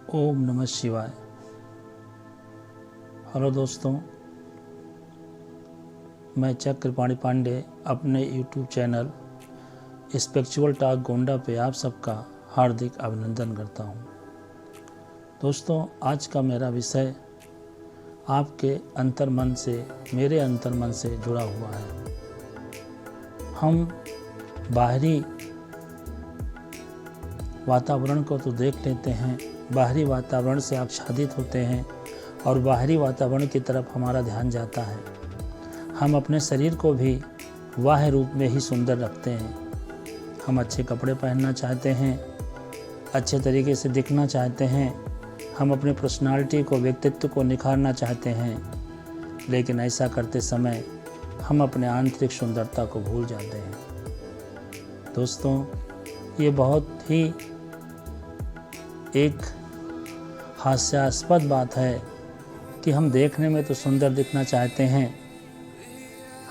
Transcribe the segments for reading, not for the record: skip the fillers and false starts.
ओम नमः शिवाय। हेलो दोस्तों, मैं चक्रपाणी पांडे अपने YouTube channel spiritual talk Gonda पे आप सबका हार्दिक अभिनंदन करता हूँ। दोस्तों, आज का मेरा विषय आपके अंतर्मन से, मेरे अंतर्मन से जुड़ा हुआ है। हम बाहरी वातावरण को तो देख लेते हैं, बाहरी वातावरण से आच्छादित होते हैं और बाहरी वातावरण की तरफ हमारा ध्यान जाता है। हम अपने शरीर को भी बाह्य रूप में ही सुंदर रखते हैं। हम अच्छे कपड़े पहनना चाहते हैं, अच्छे तरीके से दिखना चाहते हैं, हम अपने पर्सनालिटी को, व्यक्तित्व को निखारना चाहते हैं, लेकिन ऐसा करते समय हम अपने आंतरिक सुंदरता को भूल जाते हैं। दोस्तों, ये बहुत ही एक हास्यास्पद बात है कि हम देखने में तो सुंदर दिखना चाहते हैं,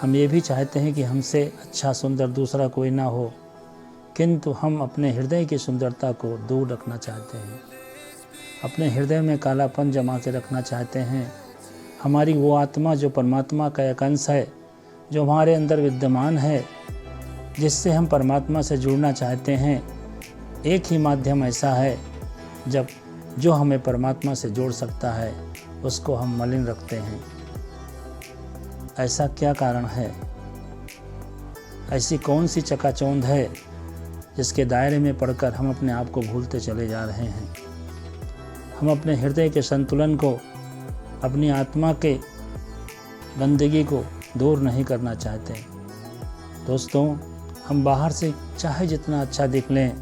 हम ये भी चाहते हैं कि हमसे अच्छा सुंदर दूसरा कोई ना हो, किंतु हम अपने हृदय की सुंदरता को दूर रखना चाहते हैं, अपने हृदय में कालापन जमा के रखना चाहते हैं। हमारी वो आत्मा जो परमात्मा का एक अंश है, जो हमारे अंदर विद्यमान है, जिससे हम परमात्मा से जुड़ना चाहते हैं, एक ही माध्यम ऐसा है जब जो हमें परमात्मा से जोड़ सकता है, उसको हम मलिन रखते हैं। ऐसा क्या कारण है? ऐसी कौन सी चकाचौंध है जिसके दायरे में पड़कर हम अपने आप को भूलते चले जा रहे हैं? हम अपने हृदय के संतुलन को, अपनी आत्मा के गंदगी को दूर नहीं करना चाहते। दोस्तों, हम बाहर से चाहे जितना अच्छा दिख लें,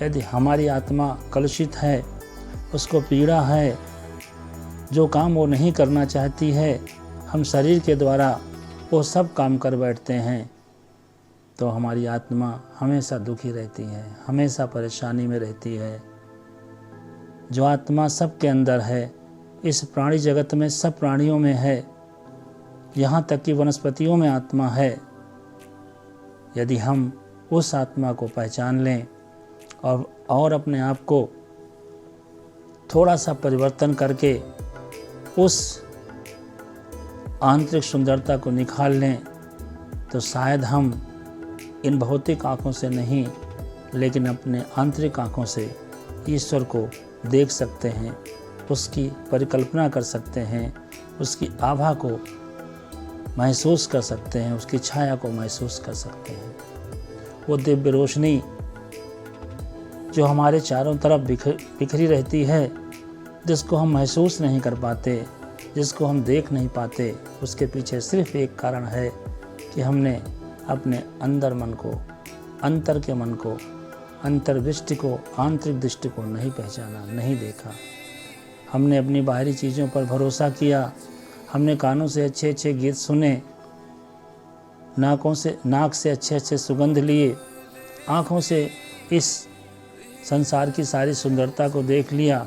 यदि हमारी आत्मा कलुषित है, उसको पीड़ा है, जो काम वो नहीं करना चाहती है, हम शरीर के द्वारा वो सब काम कर बैठते हैं, तो हमारी आत्मा हमेशा दुखी रहती है, हमेशा परेशानी में रहती है। जो आत्मा सबके अंदर है, इस प्राणी जगत में, सब प्राणियों में है, यहाँ तक कि वनस्पतियों में आत्मा है। यदि हम उस आत्मा को पहचान लें और अपने आप को थोड़ा सा परिवर्तन करके उस आंतरिक सुंदरता को निखार लें, तो शायद हम इन भौतिक आँखों से नहीं, लेकिन अपने आंतरिक आँखों से ईश्वर को देख सकते हैं, उसकी परिकल्पना कर सकते हैं, उसकी आभा को महसूस कर सकते हैं, उसकी छाया को महसूस कर सकते हैं। वो दिव्य रोशनी जो हमारे चारों तरफ बिखरी रहती है, जिसको हम महसूस नहीं कर पाते, जिसको हम देख नहीं पाते, उसके पीछे सिर्फ एक कारण है कि हमने अपने अंदर मन को, अंतर के मन को, अंतर्दृष्टि को, आंतरिक दृष्टि को नहीं पहचाना, नहीं देखा। हमने अपनी बाहरी चीज़ों पर भरोसा किया, हमने कानों से अच्छे अच्छे गीत सुने, नाक से अच्छे अच्छे सुगंध लिए, आँखों से इस संसार की सारी सुंदरता को देख लिया,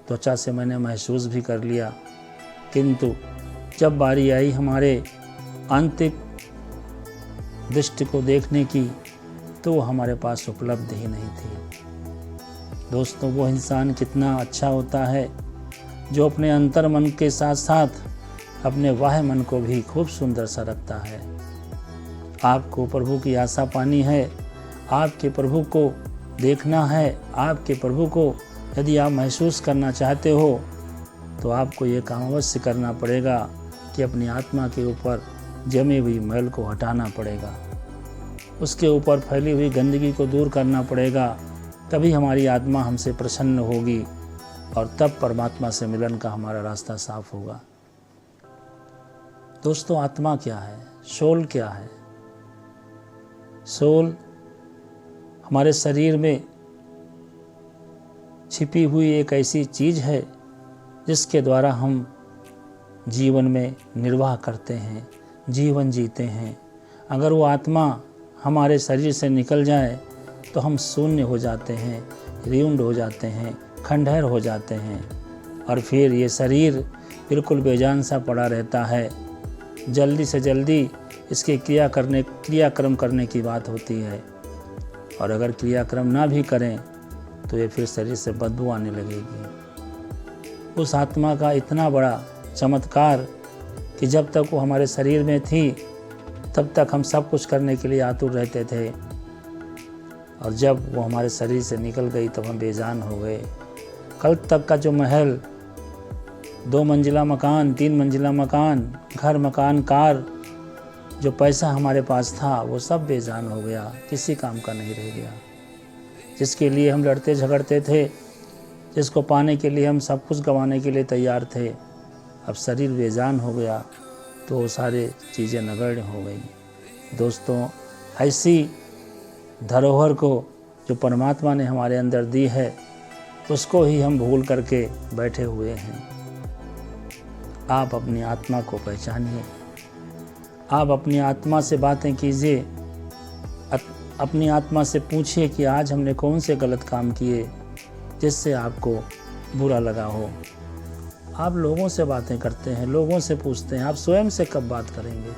त्वचा से मैंने महसूस भी कर लिया, किंतु जब बारी आई हमारे आंतरिक दृष्टि को देखने की, तो हमारे पास उपलब्ध ही नहीं थी। दोस्तों, वो इंसान कितना अच्छा होता है जो अपने अंतर मन के साथ साथ अपने बाह्य मन को भी खूब सुंदर सा रखता है। आपको प्रभु की आशा पानी है, आपके प्रभु को देखना है, आपके प्रभु को यदि आप महसूस करना चाहते हो, तो आपको ये काम अवश्य करना पड़ेगा कि अपनी आत्मा के ऊपर जमी हुई मैल को हटाना पड़ेगा, उसके ऊपर फैली हुई गंदगी को दूर करना पड़ेगा। तभी हमारी आत्मा हमसे प्रसन्न होगी और तब परमात्मा से मिलन का हमारा रास्ता साफ होगा। दोस्तों, आत्मा क्या है? सोल क्या है? सोल हमारे शरीर में छिपी हुई एक ऐसी चीज़ है जिसके द्वारा हम जीवन में निर्वाह करते हैं, जीवन जीते हैं। अगर वो आत्मा हमारे शरीर से निकल जाए तो हम शून्य हो जाते हैं, ऋण हो जाते हैं, खंडहर हो जाते हैं, और फिर ये शरीर बिल्कुल बेजान सा पड़ा रहता है। जल्दी से जल्दी इसके क्रियाक्रम करने की बात होती है, और अगर क्रियाक्रम ना भी करें तो ये फिर शरीर से बदबू आने लगेगी। उस आत्मा का इतना बड़ा चमत्कार कि जब तक वो हमारे शरीर में थी तब तक हम सब कुछ करने के लिए आतुर रहते थे, और जब वो हमारे शरीर से निकल गई तब हम बेजान हो गए। कल तक का जो महल, 2 मंजिला मकान, 3 मंजिला मकान, घर मकान कार, जो पैसा हमारे पास था वो सब बेजान हो गया, किसी काम का नहीं रह गया। जिसके लिए हम लड़ते झगड़ते थे, जिसको पाने के लिए हम सब कुछ गंवाने के लिए तैयार थे, अब शरीर बेजान हो गया तो वो सारे चीज़ें नगण्य हो गई। दोस्तों, ऐसी धरोहर को जो परमात्मा ने हमारे अंदर दी है उसको ही हम भूल करके बैठे हुए हैं। आप अपनी आत्मा को पहचानिए, आप अपनी आत्मा से बातें कीजिए, अपनी आत्मा से पूछिए कि आज हमने कौन से गलत काम किए जिससे आपको बुरा लगा हो। आप लोगों से बातें करते हैं, लोगों से पूछते हैं, आप स्वयं से कब बात करेंगे?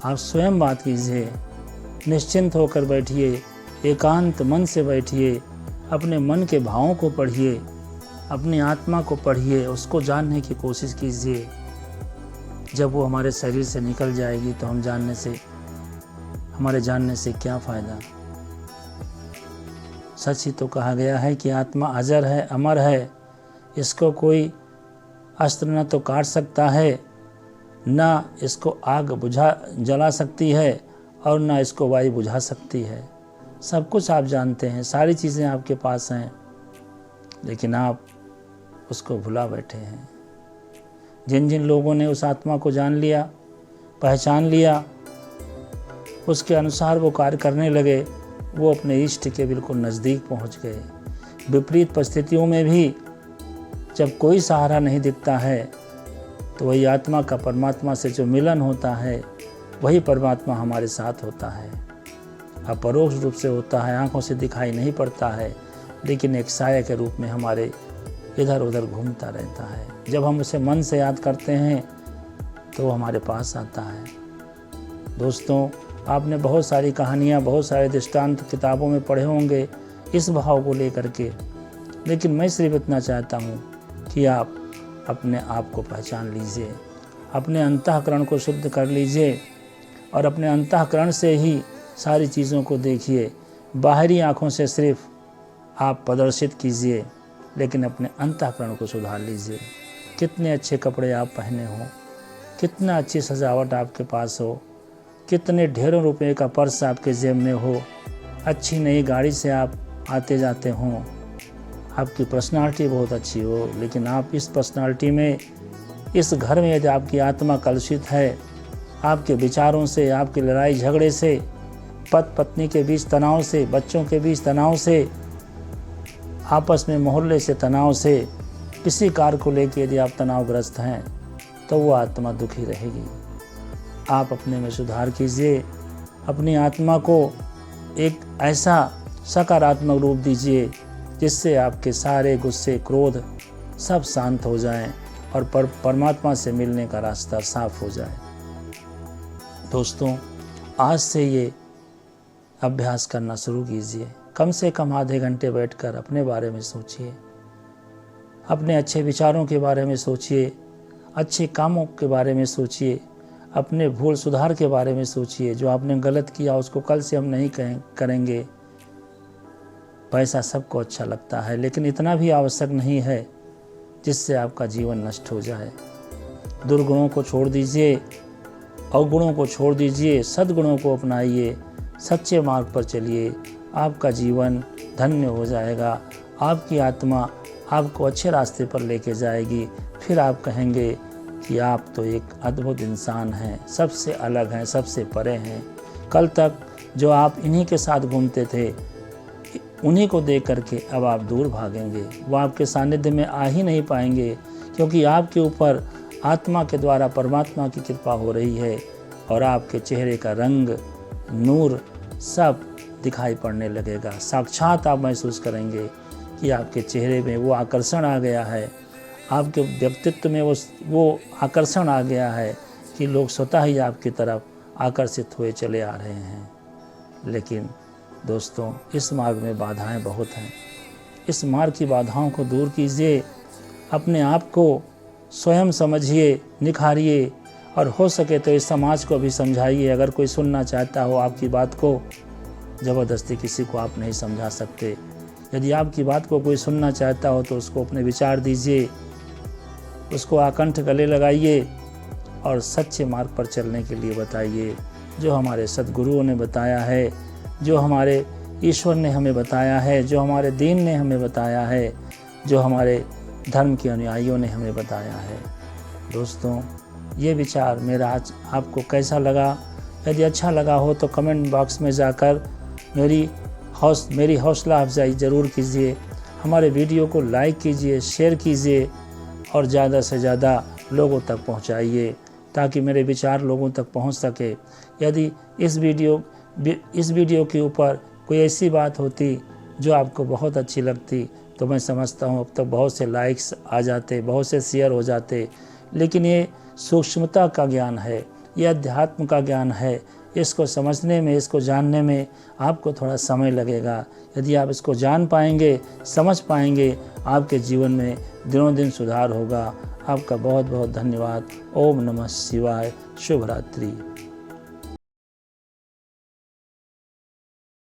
आप स्वयं बात कीजिए, निश्चिंत होकर बैठिए, एकांत मन से बैठिए, अपने मन के भावों को पढ़िए, अपनी आत्मा को पढ़िए, उसको जानने की कोशिश कीजिए। जब वो हमारे शरीर से निकल जाएगी तो हमारे जानने से क्या फ़ायदा? सच ही तो कहा गया है कि आत्मा अजर है, अमर है, इसको कोई अस्त्र न तो काट सकता है, न इसको आग जला सकती है, और न इसको वायु बुझा सकती है। सब कुछ आप जानते हैं, सारी चीज़ें आपके पास हैं, लेकिन आप उसको भुला बैठे हैं। जिन जिन लोगों ने उस आत्मा को जान लिया, पहचान लिया, उसके अनुसार वो कार्य करने लगे, वो अपने इष्ट के बिल्कुल नज़दीक पहुंच गए। विपरीत परिस्थितियों में भी जब कोई सहारा नहीं दिखता है तो वही आत्मा का परमात्मा से जो मिलन होता है वही परमात्मा हमारे साथ होता है। अपरोक्ष रूप से होता है, आंखों से दिखाई नहीं पड़ता है, लेकिन एक साया के रूप में हमारे इधर उधर घूमता रहता है। जब हम उसे मन से याद करते हैं तो वो हमारे पास आता है। दोस्तों, आपने बहुत सारी कहानियाँ, बहुत सारे दृष्टांत किताबों में पढ़े होंगे इस भाव को लेकर के, लेकिन मैं सिर्फ इतना चाहता हूँ कि आप अपने आप को पहचान लीजिए, अपने अंतःकरण को शुद्ध कर लीजिए, और अपने अंतःकरण से ही सारी चीज़ों को देखिए। बाहरी आँखों से सिर्फ आप प्रदर्शित कीजिए, लेकिन अपने अंतःकरण को सुधार लीजिए। कितने अच्छे कपड़े आप पहने हो, कितना अच्छी सजावट आपके पास हो, कितने ढेरों रुपए का पर्स आपके जेब में हो, अच्छी नई गाड़ी से आप आते जाते हों, आपकी पर्सनालिटी बहुत अच्छी हो, लेकिन आप इस पर्सनालिटी में, इस घर में यदि आपकी आत्मा कलुषित है, आपके विचारों से, आपकी लड़ाई झगड़े से, पति पत्नी के बीच तनाव से, बच्चों के बीच तनाव से, आपस में मोहल्ले से तनाव से, किसी कार्य को लेकर यदि आप तनावग्रस्त हैं तो वो आत्मा दुखी रहेगी। आप अपने में सुधार कीजिए, अपनी आत्मा को एक ऐसा सकारात्मक रूप दीजिए जिससे आपके सारे गुस्से, क्रोध सब शांत हो जाएं और परमात्मा से मिलने का रास्ता साफ हो जाए। दोस्तों, आज से ये अभ्यास करना शुरू कीजिए। कम से कम आधे घंटे बैठकर अपने बारे में सोचिए, अपने अच्छे विचारों के बारे में सोचिए, अच्छे कामों के बारे में सोचिए, अपने भूल सुधार के बारे में सोचिए। जो आपने गलत किया उसको कल से हम नहीं करेंगे। पैसा सबको अच्छा लगता है, लेकिन इतना भी आवश्यक नहीं है जिससे आपका जीवन नष्ट हो जाए। दुर्गुणों को छोड़ दीजिए, अवगुणों को छोड़ दीजिए, सद्गुणों को अपनाइए, सच्चे मार्ग पर चलिए, आपका जीवन धन्य हो जाएगा। आपकी आत्मा आपको अच्छे रास्ते पर लेके जाएगी। फिर आप कहेंगे कि आप तो एक अद्भुत इंसान हैं, सबसे अलग हैं, सबसे परे हैं। कल तक जो आप इन्हीं के साथ घूमते थे, उन्हीं को देख करके अब आप दूर भागेंगे, वो आपके सानिध्य में आ ही नहीं पाएंगे, क्योंकि आपके ऊपर आत्मा के द्वारा परमात्मा की कृपा हो रही है और आपके चेहरे का रंग, नूर सब दिखाई पड़ने लगेगा। साक्षात आप महसूस करेंगे कि आपके चेहरे में वो आकर्षण आ गया है, आपके व्यक्तित्व में वो आकर्षण आ गया है कि लोग स्वतः ही आपकी तरफ आकर्षित हुए चले आ रहे हैं। लेकिन दोस्तों, इस मार्ग में बाधाएं बहुत हैं। इस मार्ग की बाधाओं को दूर कीजिए, अपने आप को स्वयं समझिए, निखारिए और हो सके तो इस समाज को भी समझाइए। अगर कोई सुनना चाहता हो आपकी बात को, ज़बरदस्ती किसी को आप नहीं समझा सकते। यदि आपकी बात को कोई सुनना चाहता हो तो उसको अपने विचार दीजिए, उसको आकंठ गले लगाइए और सच्चे मार्ग पर चलने के लिए बताइए, जो हमारे सद्गुरुओं ने बताया है, जो हमारे ईश्वर ने हमें बताया है, जो हमारे दीन ने हमें बताया है, जो हमारे धर्म के अनुयायियों ने हमें बताया है। दोस्तों, ये विचार मेरा आज आपको कैसा लगा? यदि अच्छा लगा हो तो कमेंट बॉक्स में जाकर मेरी हौसला अफजाई ज़रूर कीजिए। हमारे वीडियो को लाइक कीजिए, शेयर कीजिए और ज़्यादा से ज़्यादा लोगों तक पहुंचाइए ताकि मेरे विचार लोगों तक पहुंच सके। यदि इस वीडियो के ऊपर कोई ऐसी बात होती जो आपको बहुत अच्छी लगती तो मैं समझता हूँ अब तक बहुत से लाइक्स आ जाते, बहुत से शेयर हो जाते। लेकिन ये सूक्ष्मता का ज्ञान है, ये अध्यात्म का ज्ञान है। इसको समझने में, इसको जानने में आपको थोड़ा समय लगेगा। यदि आप इसको जान पाएंगे, समझ पाएंगे, आपके जीवन में दिनों दिन सुधार होगा। आपका बहुत बहुत धन्यवाद। ओम नमः शिवाय। शुभ रात्रि।